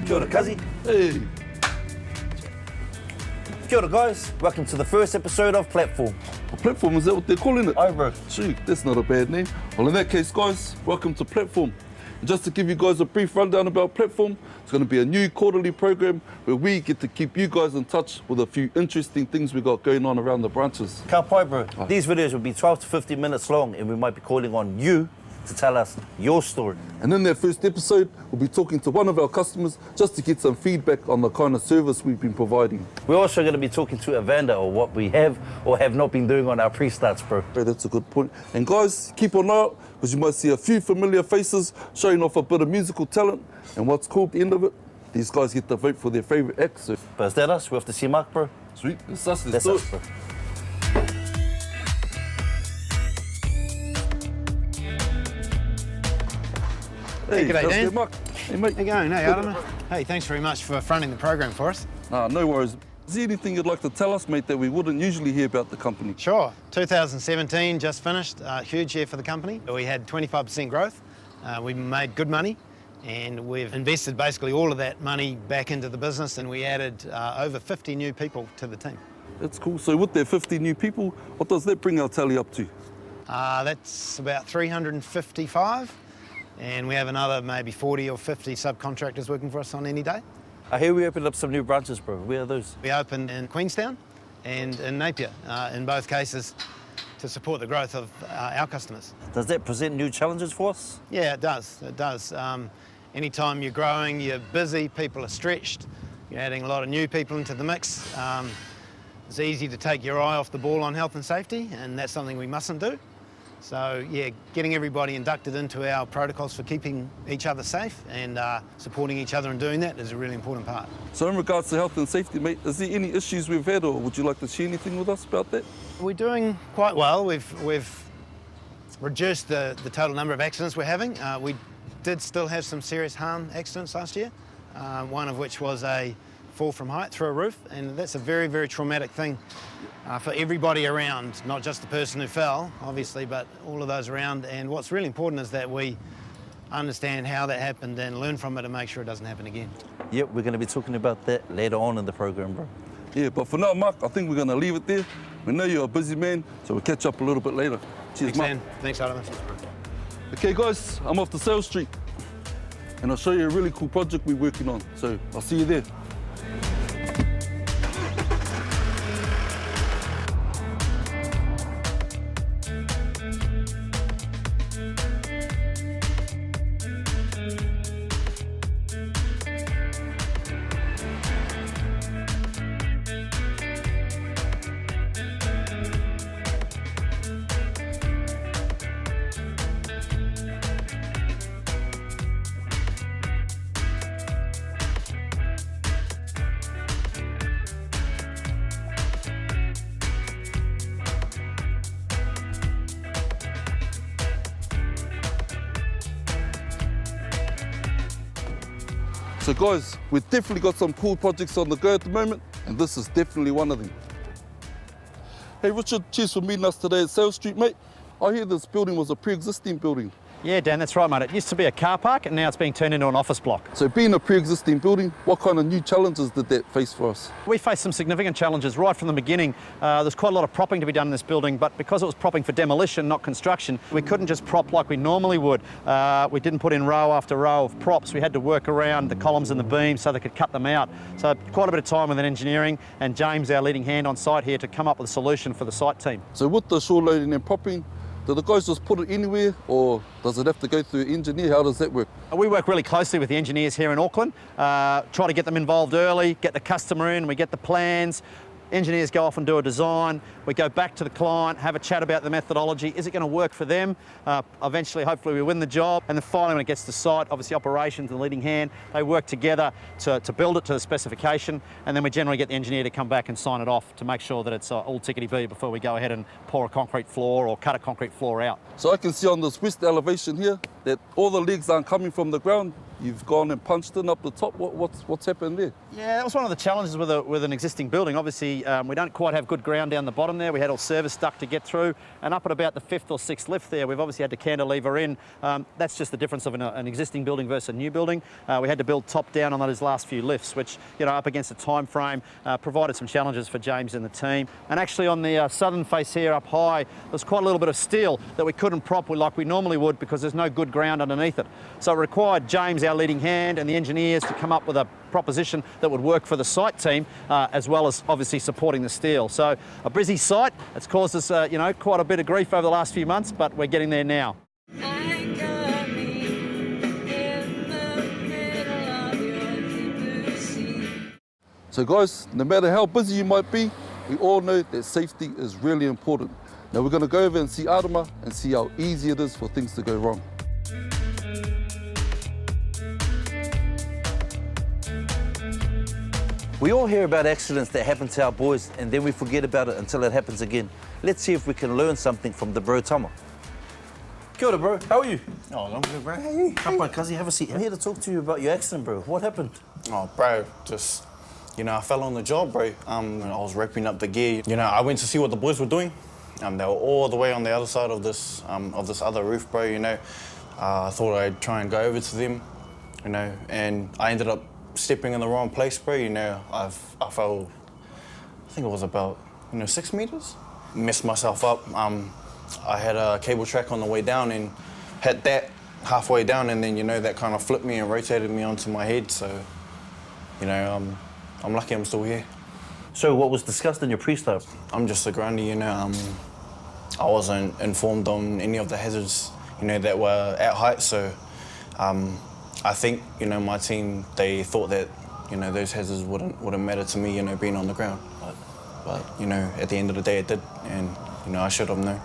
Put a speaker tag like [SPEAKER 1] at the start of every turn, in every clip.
[SPEAKER 1] Kia ora, Kazi.
[SPEAKER 2] Hey.
[SPEAKER 1] Kia ora, guys. Welcome to the first episode of Platform.
[SPEAKER 2] A platform, is that what they're calling it?
[SPEAKER 1] Aye, bro.
[SPEAKER 2] Gee, that's not a bad name. Well, in that case, guys, welcome to Platform. And just to give you guys a brief rundown about Platform, it's going to be a new quarterly program where we get to keep you guys in touch with a few interesting things we got going on around the branches.
[SPEAKER 1] Ka pai, bro. These videos will be 12 to 15 minutes long, and we might be calling on you to tell us your story.
[SPEAKER 2] And in that first episode, we'll be talking to one of our customers just to get some feedback on the kind of service we've been providing.
[SPEAKER 1] We're also going to be talking to Evander or what we have or have not been doing on our pre-starts, bro.
[SPEAKER 2] Hey, that's a good point. And guys, keep an eye out because you might see a few familiar faces showing off a bit of musical talent. And what's cool at the end of it, these guys get to vote for their favourite act. So.
[SPEAKER 1] But is that us? We have to see Mark, bro.
[SPEAKER 2] Sweet, that's us,
[SPEAKER 1] That's
[SPEAKER 2] let's do
[SPEAKER 1] us,
[SPEAKER 2] it.
[SPEAKER 1] bro.
[SPEAKER 2] Hey,
[SPEAKER 3] G'day,
[SPEAKER 2] how's
[SPEAKER 3] Dan.
[SPEAKER 2] it, Mark? Hey, mate.
[SPEAKER 3] How you going? Hey, Adam. Hey, thanks very much for fronting the program for us.
[SPEAKER 2] Nah, no worries. Is there anything you'd like to tell us, mate, that we wouldn't usually hear about the company?
[SPEAKER 3] Sure. 2017 just finished, huge year for the company. We had 25% growth. We made good money, and we've invested basically all of that money back into the business, and we added over 50 new people to the team.
[SPEAKER 2] That's cool. So with their 50 new people, what does that bring our tally up to?
[SPEAKER 3] That's about 355, and we have another maybe 40 or 50 subcontractors working for us on any day.
[SPEAKER 1] I hear we opened up some new branches, bro. Where are those?
[SPEAKER 3] We opened in Queenstown and in Napier, in both cases, to support the growth of our customers.
[SPEAKER 1] Does that present new challenges for us?
[SPEAKER 3] Yeah, it does. It does. Anytime you're growing, you're busy, people are stretched, you're adding a lot of new people into the mix. It's easy to take your eye off the ball on health and safety, and that's something we mustn't do. So, yeah, getting everybody inducted into our protocols for keeping each other safe and supporting each other in doing that is a really important part.
[SPEAKER 2] So in regards to health and safety, mate, is there any issues we've had, or would you like to share anything with us about that?
[SPEAKER 3] We're doing quite well. We've reduced the total number of accidents we're having. We did still have some serious harm accidents last year, one of which was a fall from height through a roof, and that's a very, very traumatic thing for everybody around, not just the person who fell, obviously, but all of those around. And what's really important is that we understand how that happened and learn from it and make sure it doesn't happen again.
[SPEAKER 1] Yep, we're going to be talking about that later on in the program, bro.
[SPEAKER 2] Yeah, but for now, Mark, I think we're going to leave it there. We know you're a busy man, so we'll catch up a little bit later. Cheers,
[SPEAKER 3] Thanks,
[SPEAKER 2] Mark.
[SPEAKER 3] Dan. Thanks, Adam.
[SPEAKER 2] Okay, guys, I'm off to Sales Street, and I'll show you a really cool project we're working on. So I'll see you there. So guys, we've definitely got some cool projects on the go at the moment, and this is definitely one of them. Hey Richard, cheers for meeting us today at Sales Street, mate. I hear this building was a pre-existing building.
[SPEAKER 4] Yeah, Dan, that's right, mate. It used to be a car park and now it's being turned into an office block.
[SPEAKER 2] So being a pre-existing building, what kind of new challenges did that face for us?
[SPEAKER 4] We faced some significant challenges right from the beginning. There's quite a lot of propping to be done in this building, but because it was propping for demolition, not construction, we couldn't just prop like we normally would. We didn't put in row after row of props. We had to work around the columns and the beams so they could cut them out. So quite a bit of time with engineering, and James, our leading hand on site here, to come up with a solution for the site team.
[SPEAKER 2] So with the shore loading and propping, do the guys just put it anywhere, or does it have to go through an engineer? How does that work?
[SPEAKER 4] We work really closely with the engineers here in Auckland, try to get them involved early, get the customer in, we get the plans. Engineers go off and do a design. We go back to the client, have a chat about the methodology. Is it going to work for them? Eventually, hopefully, we win the job. And then finally, when it gets to site, obviously operations and the leading hand, they work together to build it to the specification. And then we generally get the engineer to come back and sign it off to make sure that it's all tickety-bee before we go ahead and pour a concrete floor or cut a concrete floor out.
[SPEAKER 2] So I can see on this west elevation here that all the legs aren't coming from the ground. you've gone and punched in up the top. What's happened there?
[SPEAKER 4] Yeah, that was one of the challenges with an existing building. Obviously, we don't quite have good ground down the bottom there. We had all service duct to get through, and up at about the 5th or 6th lift there, we've obviously had to cantilever in. That's just the difference of an existing building versus a new building. We had to build top down on those last few lifts, which, you know, up against the time frame, provided some challenges for James and the team. And actually on the southern face here up high, there's quite a little bit of steel that we couldn't prop like we normally would because there's no good ground underneath it. So it required James, our leading hand, and the engineers to come up with a proposition that would work for the site team, as well as obviously supporting the steel. So a busy site. It's caused us, you know, quite a bit of grief over the last few months, but we're getting there now.
[SPEAKER 2] So guys, no matter how busy you might be, we all know that safety is really important. Now we're going to go over and see Arama and see how easy it is for things to go wrong.
[SPEAKER 1] We all hear about accidents that happen to our boys and then we forget about it until it happens again. Let's see if we can learn something from the bro Tama. Kia ora, bro. How are you?
[SPEAKER 5] Oh, I'm good, bro. How are you?
[SPEAKER 1] Come on, cuzzy, have a seat. I'm here to talk to you about your accident, bro. What happened?
[SPEAKER 5] Oh, bro, just, you know, I fell on the job, bro. I was wrapping up the gear. You know, I went to see what the boys were doing. They were all the way on the other side of this other roof, bro, you know. I thought I'd try and go over to them, you know, and I ended up stepping in the wrong place, bro. You know, I fell, I think it was about, 6 meters. Messed myself up. I had a cable track on the way down and hit that halfway down, and then, you know, that kind of flipped me and rotated me onto my head. So, you know, I'm lucky I'm still here.
[SPEAKER 1] So what was discussed in your pre-start?
[SPEAKER 5] I'm just a groundie, you know. I wasn't informed on any of the hazards, you know, that were at height. So I think, you know, my team, they thought that, you know, those hazards wouldn't matter to me, you know, being on the ground. But you know, at the end of the day, it did, and, you know, I should have known.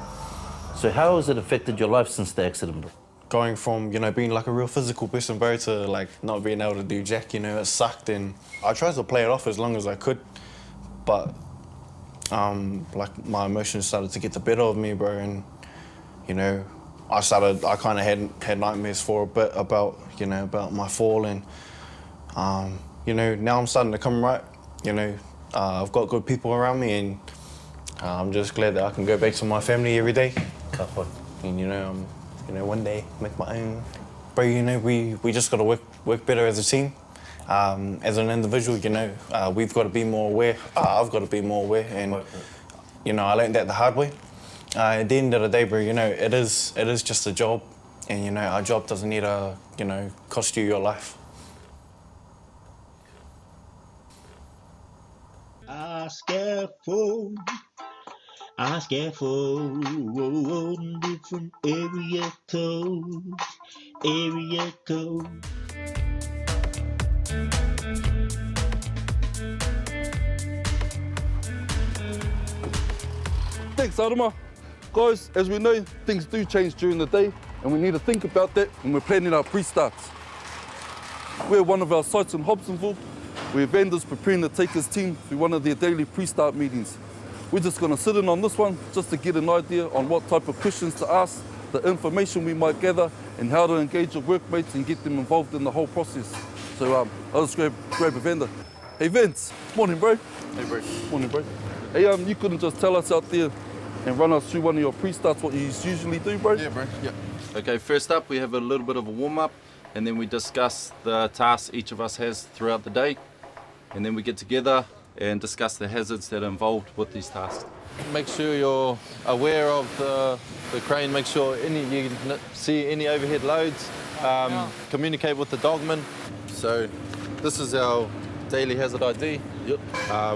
[SPEAKER 1] So how has it affected your life since the accident, bro?
[SPEAKER 5] Going from, you know, being like a real physical person, bro, to like not being able to do jack, you know, it sucked, and I tried to play it off as long as I could, but like my emotions started to get the better of me, bro, and, you know, I kind of had nightmares for a bit about, you know, about my fall, and, you know, now I'm starting to come right, you know. I've got good people around me, and I'm just glad that I can go back to my family every day. And, you know, one day make my own. But, you know, we just got to work better as a team. As an individual, you know, we've got to be more aware. I've got to be more aware, and, you know, I learned that the hard way. At the end of the day, bro, you know, it is just a job, and, you know, our job doesn't need to, you know, cost you your life.
[SPEAKER 6] I scaffold, different area code.
[SPEAKER 2] Thanks, Arama. Guys, as we know, things do change during the day, and we need to think about that when we're planning our pre-starts. We're at one of our sites in Hobsonville, where vendors preparing to take his team through one of their daily pre-start meetings. We're just going to sit in on this one just to get an idea on what type of questions to ask, the information we might gather, and how to engage your workmates and get them involved in the whole process. So I'll just grab a vendor. Hey Vince, morning bro.
[SPEAKER 7] Hey bro.
[SPEAKER 2] Morning bro. Hey, you couldn't just tell us out there and run us through one of your pre-starts, what you usually do, bro?
[SPEAKER 7] Yeah, bro. Yeah. Okay, first up, we have a little bit of a warm-up, and then we discuss the tasks each of us has throughout the day, and then we get together and discuss the hazards that are involved with these tasks.
[SPEAKER 8] Make sure you're aware of the crane, make sure you see any overhead loads, communicate with the dogman. So this is our daily hazard ID.
[SPEAKER 7] Yep.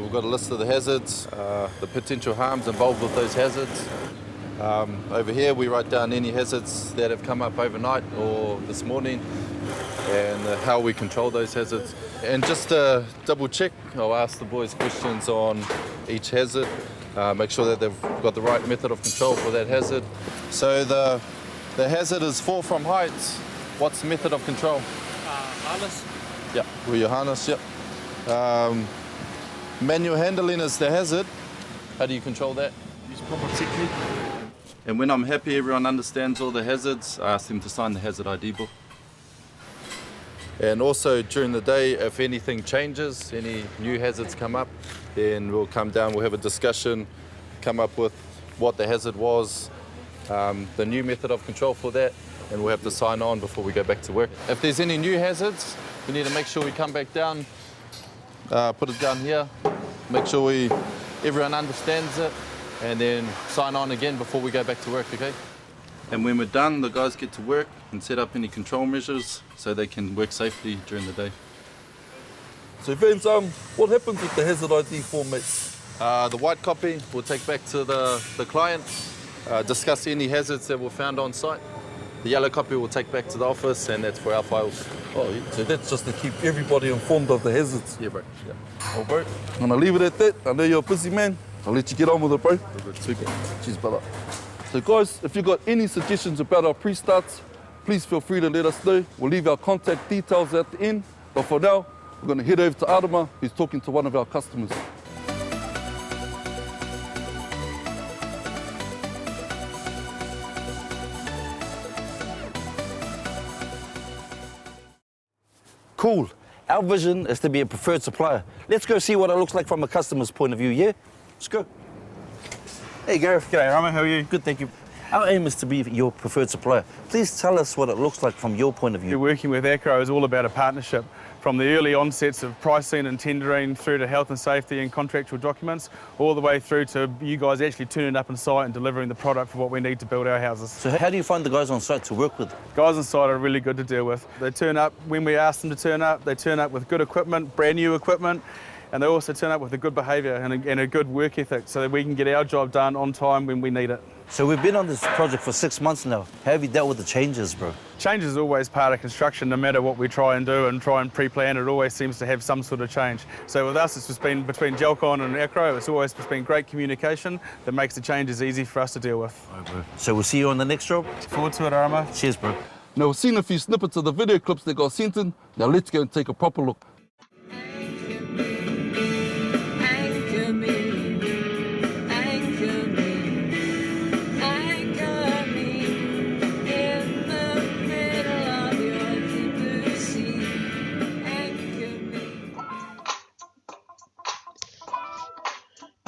[SPEAKER 8] We've got a list of the hazards, the potential harms involved with those hazards. Over here we write down any hazards that have come up overnight or this morning, and how we control those hazards. And just to double check, I'll ask the boys questions on each hazard, make sure that they've got the right method of control for that hazard. So the hazard is fall from heights. What's the method of control?
[SPEAKER 9] Harness.
[SPEAKER 8] Yeah, with your harness, yep. Manual handling is the hazard. How do you control that?
[SPEAKER 9] Use proper technique.
[SPEAKER 7] And when I'm happy everyone understands all the hazards, I ask them to sign the hazard ID book.
[SPEAKER 8] And also during the day, if anything changes, any new hazards come up, then we'll come down, we'll have a discussion, come up with what the hazard was, the new method of control for that, and we'll have to sign on before we go back to work. If there's any new hazards, we need to make sure we come back down, put it down here, make sure everyone understands it, and then sign on again before we go back to work, okay?
[SPEAKER 7] And when we're done, the guys get to work and set up any control measures so they can work safely during the day.
[SPEAKER 2] So Vance, what happens with the hazard ID form, mate?
[SPEAKER 8] The white copy we'll take back to the client, discuss any hazards that were found on site. The yellow copy we'll take back to the office, and that's for our files.
[SPEAKER 2] Oh, yeah. So that's just to keep everybody informed of the hazards.
[SPEAKER 8] Yeah, bro. Yeah.
[SPEAKER 2] Oh, bro. I'm gonna leave it at that. I know you're a busy man. I'll let you get on with it, bro.
[SPEAKER 8] Super.
[SPEAKER 2] Cheers, brother. So guys, if you've got any suggestions about our pre-starts, please feel free to let us know. We'll leave our contact details at the end. But for now, we're gonna head over to Arama, who's talking to one of our customers.
[SPEAKER 1] Cool. Our vision is to be a preferred supplier. Let's go see what it looks like from a customer's point of view, yeah? Let's go. Hey, Gareth.
[SPEAKER 10] G'day, Rama. How are you?
[SPEAKER 1] Good, thank you. Our aim is to be your preferred supplier. Please tell us what it looks like from your point of view.
[SPEAKER 10] Working with Acrow is all about a partnership. From the early onsets of pricing and tendering through to health and safety and contractual documents, all the way through to you guys actually turning up on site and delivering the product for what we need to build our houses.
[SPEAKER 1] So how do you find the guys on site to work with?
[SPEAKER 10] Guys on site are really good to deal with. They turn up when we ask them to turn up. They turn up with good equipment, brand new equipment, and they also turn up with a good behaviour and a good work ethic so that we can get our job done on time when we need it.
[SPEAKER 1] So we've been on this project for 6 months now. How have you dealt with the changes, bro?
[SPEAKER 10] Change is always part of construction. No matter what we try and do and try and pre-plan, it always seems to have some sort of change. So with us, it's just been between Gelcon and Acrow, it's always just been great communication that makes the changes easy for us to deal with.
[SPEAKER 1] Right, bro. So we'll see you on the next job.
[SPEAKER 10] Forward to it, Arama.
[SPEAKER 1] Cheers, bro.
[SPEAKER 2] Now, we've seen a few snippets of the video clips that got sent in. Now let's go and take a proper look.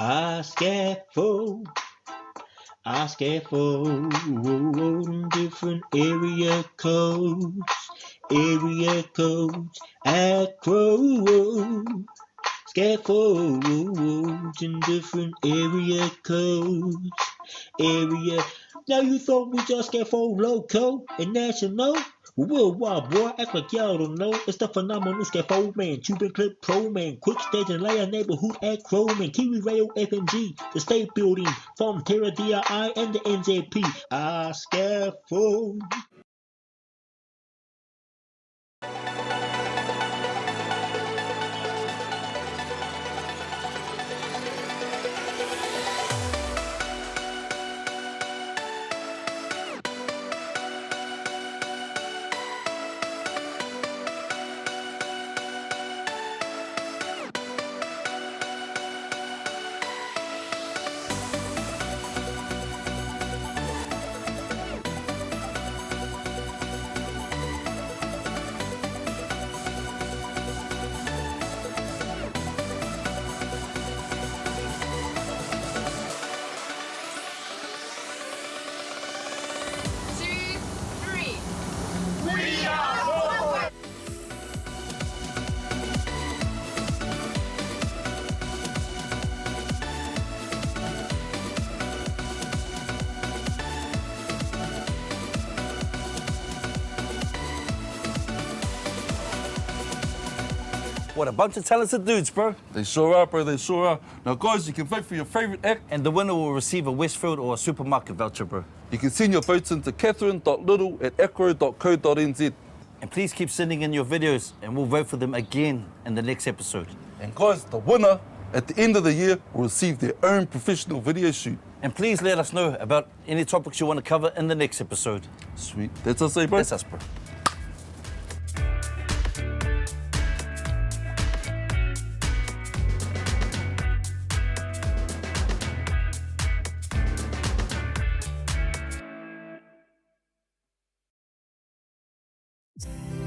[SPEAKER 6] I scaffold different area codes, Acrow, scaffolds in different area codes, Now you thought we just scaffold local and national? Worldwide, boy, act like y'all don't know. It's the phenomenal scaffold man, Cuban clip pro man, quick stage and layer neighborhood Acrow man, Kiwi Radio FMG, the state building, from Terra DRI and the NZP. I scaffold.
[SPEAKER 1] What a bunch of talented dudes, bro.
[SPEAKER 2] They sure are, bro, they sure are. Now guys, you can vote for your favourite act.
[SPEAKER 1] And the winner will receive a Westfield or a supermarket voucher, bro.
[SPEAKER 2] You can send your votes into catherine.little@acrow.co.nz.
[SPEAKER 1] And please keep sending in your videos and we'll vote for them again in the next episode.
[SPEAKER 2] And guys, the winner at the end of the year will receive their own professional video shoot.
[SPEAKER 1] And please let us know about any topics you want to cover in the next episode.
[SPEAKER 2] Sweet. That's us, eh, bro?
[SPEAKER 1] That's us, bro.
[SPEAKER 11] you